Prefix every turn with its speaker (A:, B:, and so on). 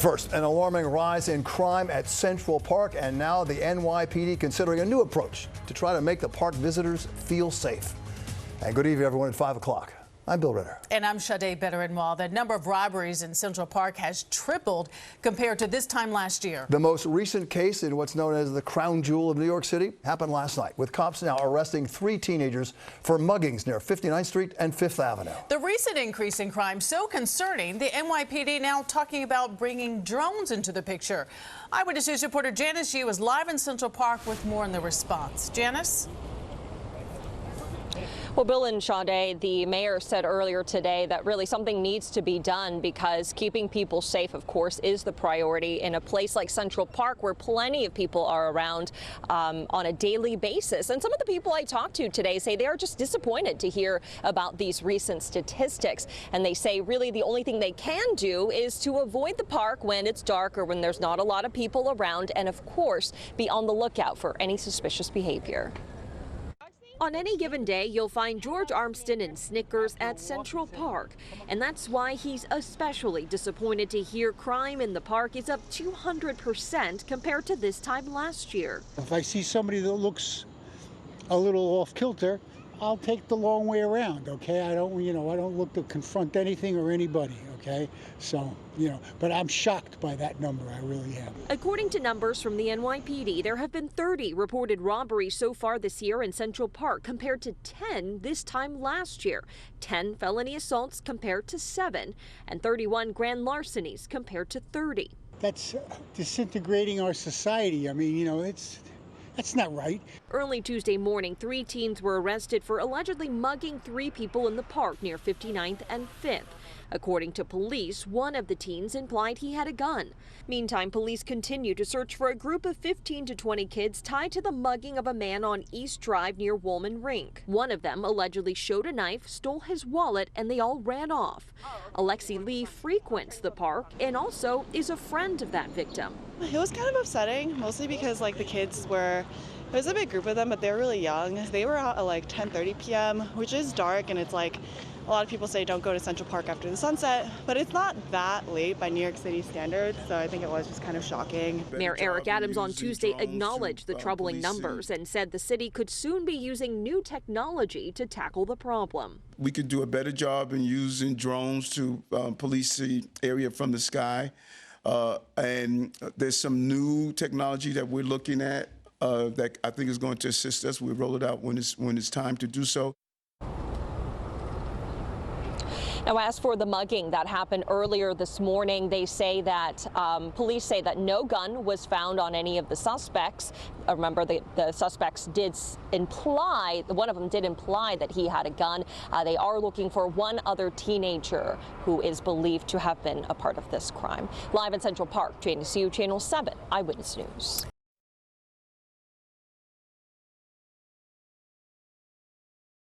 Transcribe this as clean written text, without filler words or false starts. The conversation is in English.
A: First, an alarming rise in crime at Central Park, and now the NYPD considering a new approach to try to make the park visitors feel safe. And good evening, everyone, at 5 o'clock. I'm Bill Ritter. And I'm Sade Better-in-Law. The number of robberies in Central Park has tripled compared to this time last year. The most recent case in what's known as the crown jewel of New York City happened last night, with cops now arresting 3 teenagers for muggings near 59th Street and 5th Avenue. The recent increase in crime so concerning, the NYPD now talking about bringing drones into the picture. Eyewitness News reporter Janice Yu is live in Central Park with more on the response. Janice?
B: Well, Bill and Sade, the mayor said earlier today that really something needs to be done because keeping people safe, of course, is the priority in a place like Central Park where plenty of people are around on a daily basis. And some of the people I talked to today say they are just disappointed to hear about these recent statistics. And they say really the only thing they can do is to avoid the park when it's dark or when there's not a lot of people around, and of course, be on the lookout for any suspicious behavior. On any given day, you'll find George Armston and Snickers at Central Park, and that's why he's especially disappointed to hear crime in the park is up 200% compared to this time last year.
C: If I see somebody that looks a little off kilter, I'll take the long way around, okay? I don't look to confront anything or anybody, okay? So, but I'm shocked by that number, I really am.
B: According to numbers from the NYPD, there have been 30 reported robberies so far this year in Central Park compared to 10 this time last year. 10 felony assaults compared to 7, and 31 grand larcenies compared to 30.
C: That's disintegrating our society. I mean, that's not right.
B: Early Tuesday morning, 3 teens were arrested for allegedly mugging 3 people in the park near 59th and 5th. According to police, one of the teens implied he had a gun. Meantime, police continue to search for a group of 15 to 20 kids tied to the mugging of a man on East Drive near Woolman Rink. One of them allegedly showed a knife, stole his wallet, and they all ran off. Alexi Lee frequents the park and also is a friend of that victim.
D: It was kind of upsetting, mostly because the kids there was a big group of them, but they were really young. They were out at 10:30 p.m., which is dark, and it's a lot of people say don't go to Central Park after the sunset, but it's not that late by New York City standards, so I think it was just kind of shocking.
B: Mayor Eric Adams on Tuesday acknowledged the troubling numbers and said the city could soon be using new technology to tackle the problem.
E: We could do a better job in using drones to police the area from the sky, and there's some new technology that we're looking at that I think is going to assist us. We'll roll it out when it's time to do so.
B: Now, as for the mugging that happened earlier this morning, they say that police say that no gun was found on any of the suspects. Remember, the suspects did imply, one of them did imply that he had a gun. They are looking for one other teenager who is believed to have been a part of this crime. Live in Central Park, Janice Yu, Channel 7 Eyewitness News.